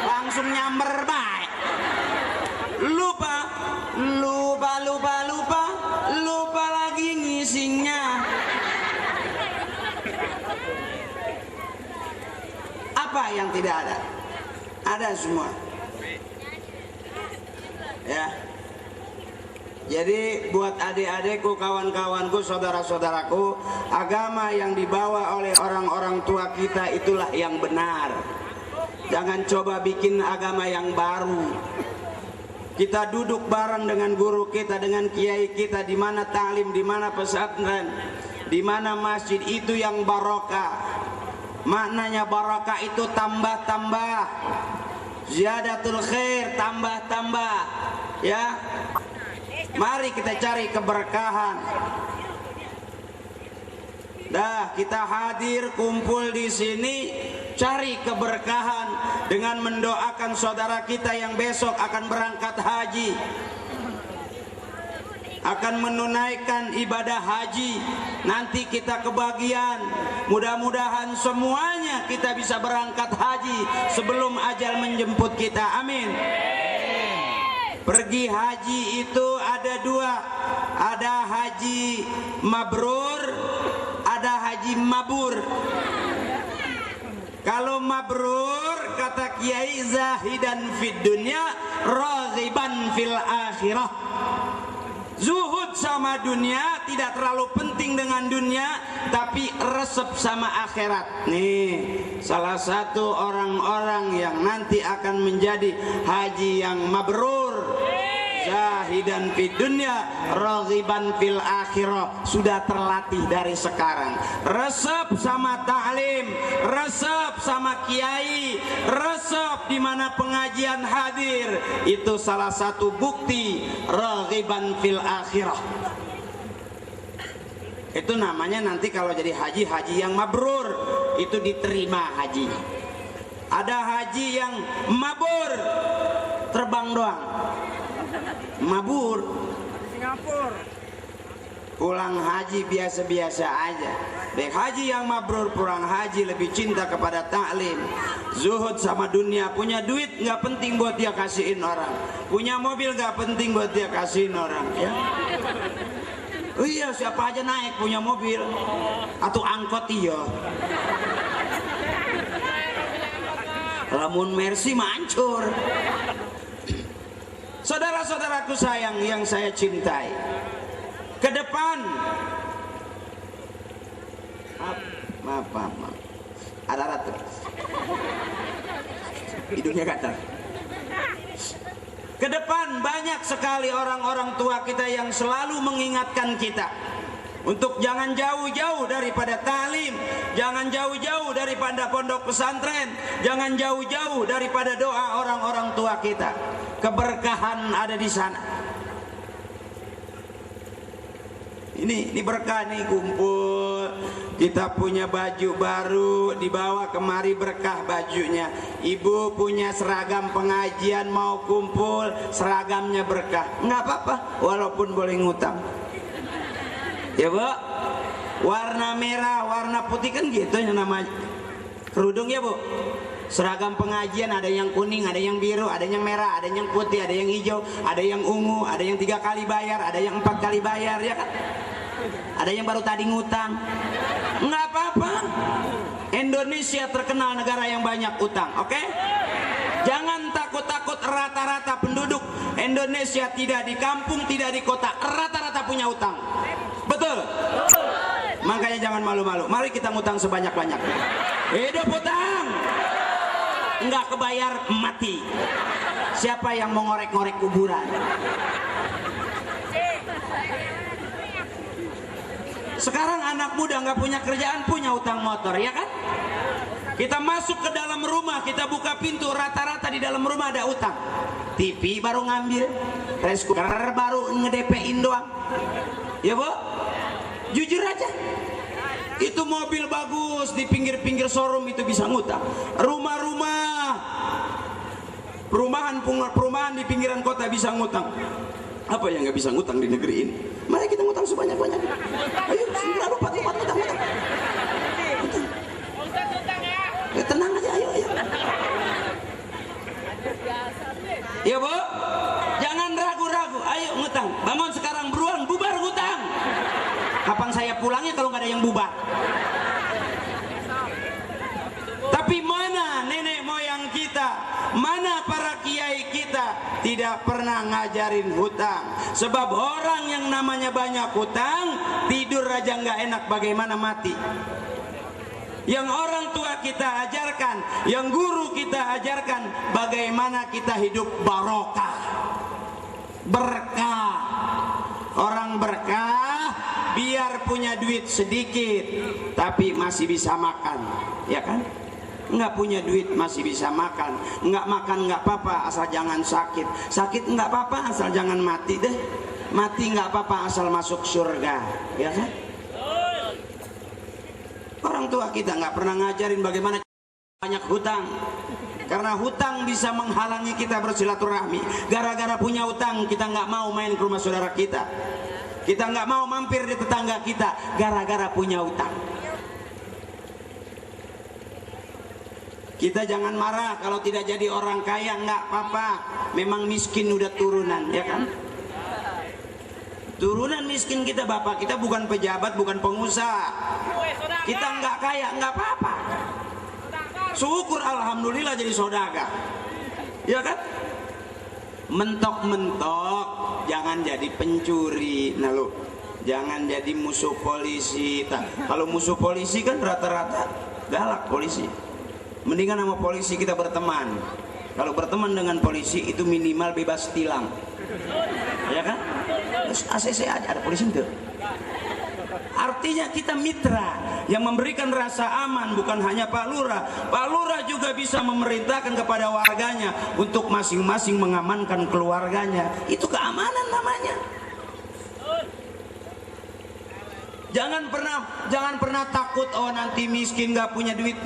Langsung nyamber baik. Lupa, lupa, lupa, lupa, lupa lagi ngisingnya. Apa yang tidak ada? Ada semua. Ya. Jadi buat adik-adikku, kawan-kawanku, saudara-saudaraku, agama yang dibawa oleh orang-orang tua kita itulah yang benar. Jangan coba bikin agama yang baru. Kita duduk bareng dengan guru kita, dengan kiai kita, di mana ta'lim, di mana pesantren, di mana masjid, itu yang barokah. Maknanya barokah itu tambah-tambah, ziyadatul khair, tambah-tambah, ya. Mari kita cari keberkahan. Dah, kita hadir kumpul di sini cari keberkahan dengan mendoakan saudara kita yang besok akan berangkat haji, akan menunaikan ibadah haji. Nanti kita kebagian. Mudah-mudahan semuanya kita bisa berangkat haji sebelum ajal menjemput kita. Amin. Pergi haji itu ada dua, ada haji mabrur, ada haji mabur. Kalau mabrur kata Kiai, zahidan fid dunya, raghiban fil akhirah. Zuhud sama dunia, tidak terlalu penting dengan dunia, tapi resep sama akhirat. Nih, salah satu orang-orang yang nanti akan menjadi haji yang mabrur, zahidan fid dunya, raghiban fil akhirah, sudah terlatih dari sekarang. Resep sama ta'lim, resep sama kiai, resep di mana pengajian hadir, itu salah satu bukti raghiban fil akhirah. Itu namanya nanti kalau jadi haji, haji yang mabrur, itu diterima haji. Ada haji yang mabur, terbang doang. Mabur, Singapura, pulang haji biasa-biasa aja. Baik, haji yang mabrur pulang haji lebih cinta kepada ta'lim, zuhud sama dunia. Punya duit nggak penting buat dia kasihin orang, punya mobil nggak penting buat dia kasihin orang, ya. Oh iya, siapa aja naik punya mobil atau angkot, iya. Lamun Mercy mancur. Saudara-saudaraku sayang yang saya cintai, ke depan maaf, ada ratu hidungnya gatal. Ke depan banyak sekali orang-orang tua kita yang selalu mengingatkan kita untuk jangan jauh-jauh daripada ta'lim, jangan jauh-jauh daripada pondok pesantren, jangan jauh-jauh daripada doa orang-orang tua kita. Keberkahan ada di sana. Ini berkah nih, kumpul. Kita punya baju baru, dibawa kemari berkah bajunya. Ibu punya seragam pengajian, mau kumpul, seragamnya berkah. Nggak apa-apa, walaupun boleh ngutang. Ya Bu, warna merah, warna putih kan gitu yang namanya kerudung ya Bu. Seragam pengajian ada yang kuning, ada yang biru, ada yang merah, ada yang putih, ada yang hijau, ada yang ungu, ada yang 3 kali bayar, ada yang 4 kali bayar, ya kan? Ada yang baru tadi ngutang. Nggak apa-apa. Indonesia terkenal negara yang banyak utang, oke? Jangan takut-takut, rata-rata penduduk Indonesia tidak di kampung, tidak di kota, rata-rata punya utang. Betul? Makanya jangan malu-malu. Mari kita ngutang sebanyak-banyaknya. Hidup utang. Enggak kebayar mati. Siapa yang mau ngorek-ngorek kuburan? Sekarang anak muda nggak punya kerjaan, punya utang motor, ya kan? Kita masuk ke dalam rumah, kita buka pintu, rata-rata di dalam rumah ada utang. TV baru ngambil, rice cooker baru nge-DP-in doang. Ya Bu? Jujur aja. Itu mobil bagus di pinggir-pinggir showroom itu bisa ngutang. Perumahan di pinggiran kota bisa ngutang. Apa yang nggak bisa ngutang di negeri ini? Mari kita ngutang sebanyak-banyaknya. Ayo, segera lupa ngutang. Ya, tenang aja, ayo. Ya Bu, jangan ragu-ragu. Ayo ngutang. Bangun sekarang, beruang, bubar ngutang. Kapan saya pulangnya kalau nggak ada yang bubar? Tapi mana ngajarin hutang. Sebab orang yang namanya banyak hutang, tidur aja nggak enak, bagaimana mati. Yang orang tua kita ajarkan, yang guru kita ajarkan, bagaimana kita hidup barokah, berkah. Orang berkah biar punya duit sedikit tapi masih bisa makan, ya kan? Nggak punya duit masih bisa makan, nggak makan nggak apa-apa asal jangan sakit, sakit nggak apa-apa asal jangan mati deh, mati nggak apa-apa asal masuk surga, ya kan? Orang tua kita nggak pernah ngajarin bagaimana banyak hutang, karena hutang bisa menghalangi kita bersilaturahmi. Gara-gara punya hutang kita nggak mau main ke rumah saudara kita, kita nggak mau mampir di tetangga kita, gara-gara punya hutang. Kita jangan marah kalau tidak jadi orang kaya, nggak apa-apa, memang miskin udah turunan, ya kan? Turunan miskin kita, bapak kita bukan pejabat, bukan pengusaha, kita nggak kaya, nggak apa-apa. Syukur alhamdulillah jadi saudagar, ya kan? Mentok-mentok jangan jadi pencuri, nah lo jangan jadi musuh polisi. Kalau musuh polisi kan rata-rata galak polisi. Mendingan sama polisi kita berteman. Kalau berteman dengan polisi itu minimal bebas tilang, ya kan? Terus ACC aja ada polisi itu. Artinya kita mitra yang memberikan rasa aman, bukan hanya Pak Lurah. Pak Lurah juga bisa memerintahkan kepada warganya untuk masing-masing mengamankan keluarganya. Itu keamanan namanya. Jangan pernah takut, oh nanti miskin nggak punya duit,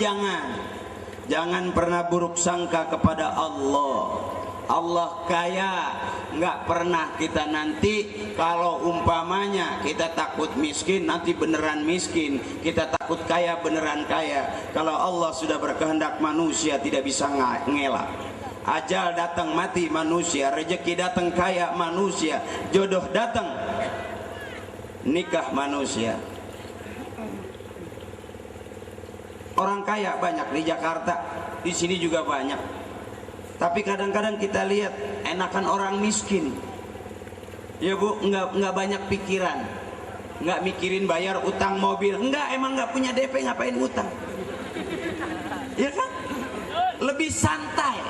jangan pernah buruk sangka kepada Allah. Allah kaya, nggak pernah kita nanti kalau umpamanya kita takut miskin nanti beneran miskin, kita takut kaya beneran kaya. Kalau Allah sudah berkehendak manusia tidak bisa ngelak. Ajal datang mati manusia, rezeki datang kaya manusia, jodoh datang nikah manusia. Orang kaya banyak di Jakarta, di sini juga banyak. Tapi kadang-kadang kita lihat enakan orang miskin, ya bu, nggak banyak pikiran, nggak mikirin bayar utang mobil, emang nggak punya DP, ngapain utang, ya kan? Lebih santai.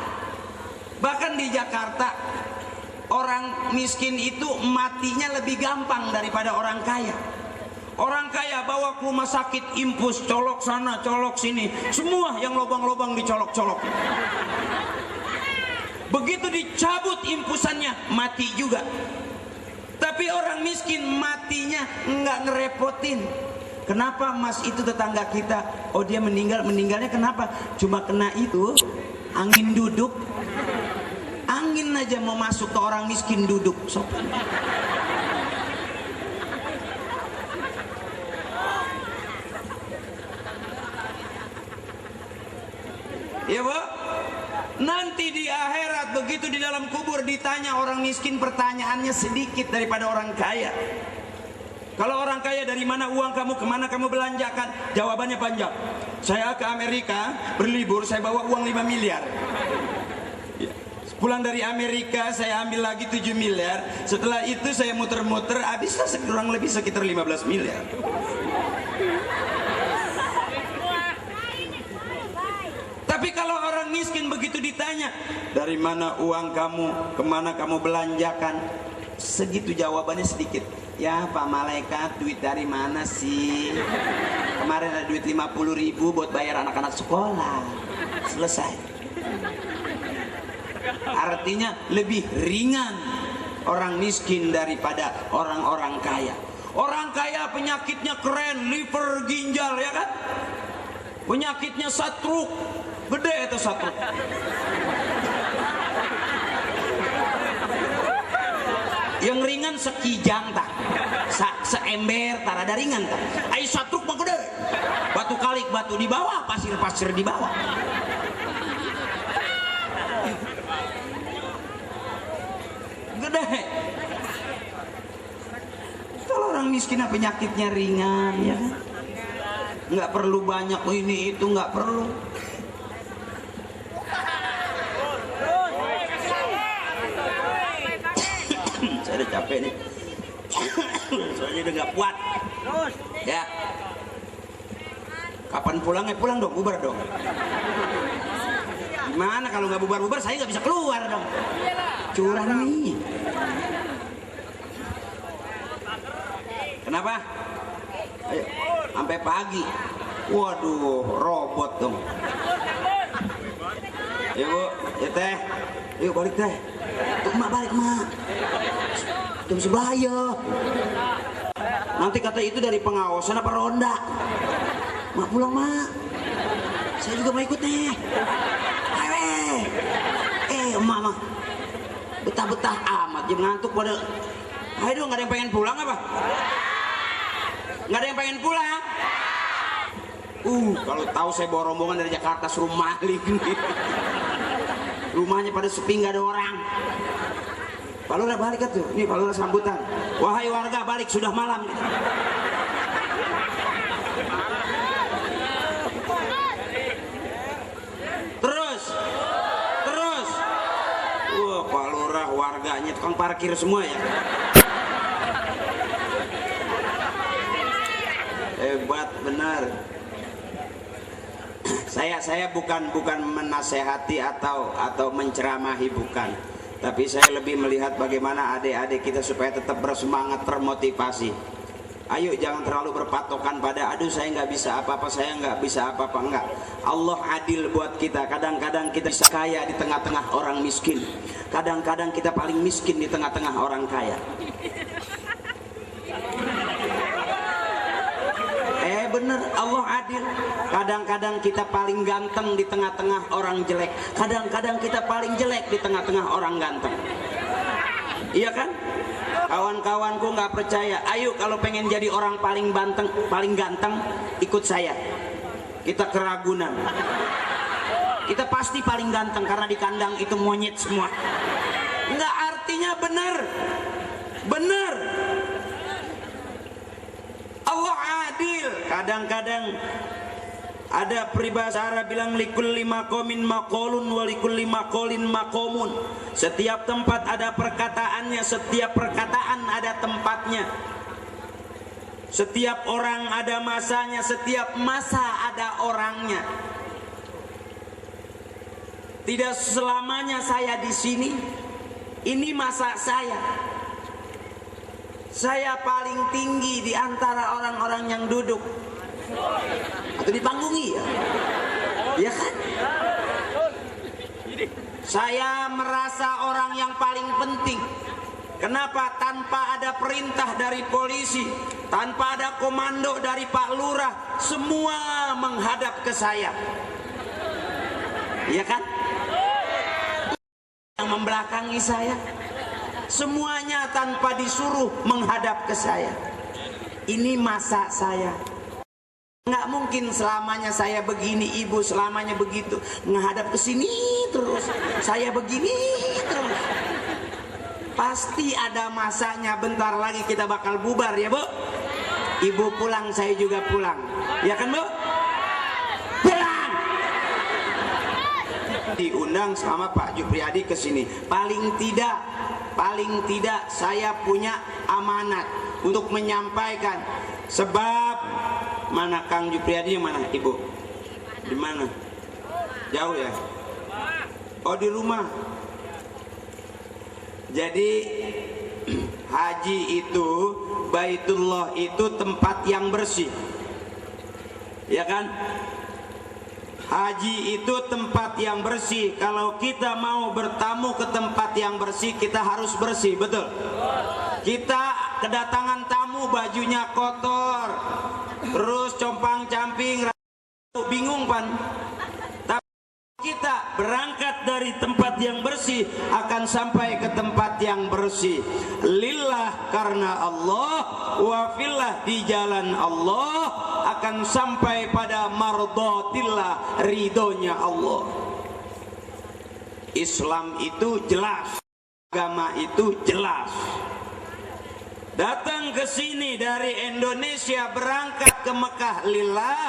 Bahkan di Jakarta orang miskin itu matinya lebih gampang daripada orang kaya. Orang kaya bawa ke rumah sakit, impus, colok sana, colok sini, semua yang lobang-lobang dicolok-colok. Begitu dicabut impusannya mati juga. Tapi orang miskin matinya nggak ngerepotin. Kenapa mas itu tetangga kita? Oh dia meninggalnya kenapa? Cuma kena itu angin duduk. Angin aja mau masuk ke orang miskin duduk. Ya bu, nanti di akhirat begitu di dalam kubur ditanya orang miskin, pertanyaannya sedikit daripada orang kaya. Kalau orang kaya, dari mana uang kamu, kemana kamu belanjakan? Jawabannya panjang. Saya ke Amerika berlibur, saya bawa uang 5 miliar. Pulang dari Amerika saya ambil lagi 7 miliar. Setelah itu saya muter-muter, habislah kurang lebih sekitar 15 miliar. Tapi kalau orang miskin begitu ditanya, dari mana uang kamu, kemana kamu belanjakan, segitu jawabannya sedikit. Ya Pak Malaikat, duit dari mana sih? Kemarin ada duit 50.000 buat bayar anak-anak sekolah. Selesai. Artinya lebih ringan orang miskin daripada orang-orang kaya. Orang kaya penyakitnya keren, liver, ginjal, ya kan? Penyakitnya satruk, gede itu satruk. Yang ringan sekijang tak, seember tak ada ringan tak. Ayo satruk mah gede, batu kalik batu di bawah, pasir di bawah. Gede. Kalau orang miskin penyakitnya ringan, ya kan? Nggak perlu banyak ini itu, nggak perlu. saya udah capek nih. Soalnya udah nggak kuat. Ya. Kapan pulangnya? Pulang dong, bubar dong. Gimana kalau nggak bubar-bubar saya nggak bisa keluar dong. Curang nih. Kenapa? Ayo, sampai pagi. Waduh, robot dong. Ayo bu, ya teh. Yuk balik teh. Tuh mak balik mak. Jam 11 ya. Nanti kata itu dari pengawasan apa ronda. Mak pulang mak. Saya juga mau ikut nih. Emak mah betah-betah amat jam ngantuk pada. Ayo dong, nggak ada yang pengen pulang apa? Nggak ada yang pengen pulang? Kalau tahu saya bawa rombongan dari Jakarta suruh maling nih. Rumahnya pada sepi, nggak ada orang. Pak Lurah balik kan tuh, nih Pak Lurah sambutan. Wahai warga balik, sudah malam. Terus. Wah, Pak Lurah warganya tukang parkir semua ya. Hebat benar. Saya bukan menasehati atau menceramahi, bukan. Tapi saya lebih melihat bagaimana adik-adik kita supaya tetap bersemangat, termotivasi. Ayo jangan terlalu berpatokan pada aduh saya nggak bisa apa-apa, saya nggak bisa apa-apa. Enggak. Allah adil buat kita. Kadang-kadang kita bisa kaya di tengah-tengah orang miskin. Kadang-kadang kita paling miskin di tengah-tengah orang kaya. Bener, Allah adil. Kadang-kadang kita paling ganteng di tengah-tengah orang jelek. Kadang-kadang kita paling jelek di tengah-tengah orang ganteng. Iya kan? Kawan-kawanku nggak percaya. Ayo kalau pengen jadi orang paling ganteng, ikut saya. Kita ke Ragunan. Kita pasti paling ganteng karena di kandang itu monyet semua. Nggak, artinya bener. Allah adil. Kadang-kadang ada peribahasa Arab bilang likulli maqamin maqalun wa likulli maqalin maqamun. Setiap tempat ada perkataannya, setiap perkataan ada tempatnya. Setiap orang ada masanya, setiap masa ada orangnya. Tidak selamanya saya di sini. Ini masa saya. Saya paling tinggi di antara orang-orang yang duduk atau dipanggungi ya, ya kan? Saya merasa orang yang paling penting. Kenapa? Tanpa ada perintah dari polisi, tanpa ada komando dari Pak Lurah, semua menghadap ke saya, ya kan? Yang membelakangi saya, semuanya tanpa disuruh menghadap ke saya. Ini masa saya. Nggak mungkin selamanya saya begini, ibu selamanya begitu. Menghadap ke sini terus. Saya begini terus. Pasti ada masanya. Bentar lagi kita bakal bubar ya bu. Ibu pulang, saya juga pulang. Ya kan bu? Pulang. Diundang sama Pak Jupriyadi ke sini. Paling tidak saya punya amanat untuk menyampaikan. Sebab mana Kang Jupriyadi, mana Ibu? Di mana? Jauh ya? Oh di rumah. Jadi haji itu, Baitullah itu tempat yang bersih, ya kan? Haji itu tempat yang bersih. Kalau kita mau bertamu ke tempat yang bersih, kita harus bersih, betul? Kita kedatangan tamu bajunya kotor, terus compang-camping, bingung pan. Tapi kita berangkat dari tempat yang bersih akan sampai ke tempat yang bersih. Lillah, karena Allah, wa fillah, di jalan Allah, akan sampai pada mardotillah, ridhonya Allah. Islam itu jelas, agama itu jelas. datang ke sini dari Indonesia berangkat ke Mekah lillah,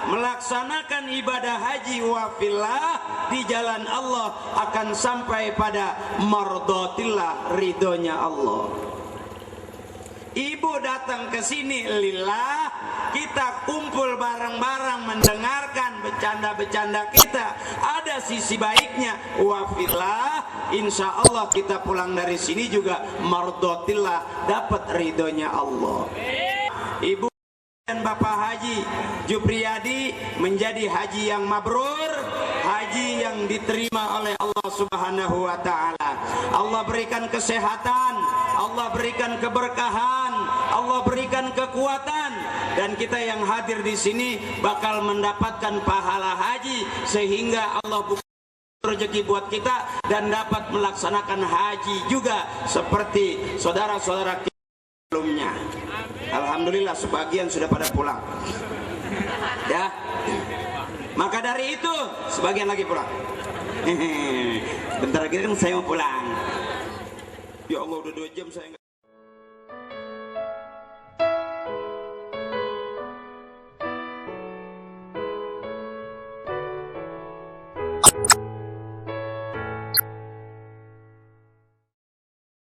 melaksanakan ibadah haji wa fillah di jalan Allah, akan sampai pada mardotillah, ridhonya Allah. Ibu datang ke sini lillah, kita kumpul bareng-bareng mendengarkan bercanda-bercanda kita, ada sisi baiknya wa fillah, insya Allah kita pulang dari sini juga mardotillah, dapat ridhonya Allah. Ibu dan Bapak Haji Jupriyadi menjadi haji yang mabrur, haji yang diterima oleh Allah Subhanahu wa taala. Allah berikan kesehatan, Allah berikan keberkahan, Allah berikan kekuatan, dan kita yang hadir di sini bakal mendapatkan pahala haji, sehingga Allah buka rezeki buat kita dan dapat melaksanakan haji juga seperti saudara-saudara kita sebelumnya. Alhamdulillah sebagian sudah pada pulang. Ya. Maka dari itu sebagian lagi pulang. Bentar lagi kan saya mau pulang. Ya Allah, udah 2 jam saya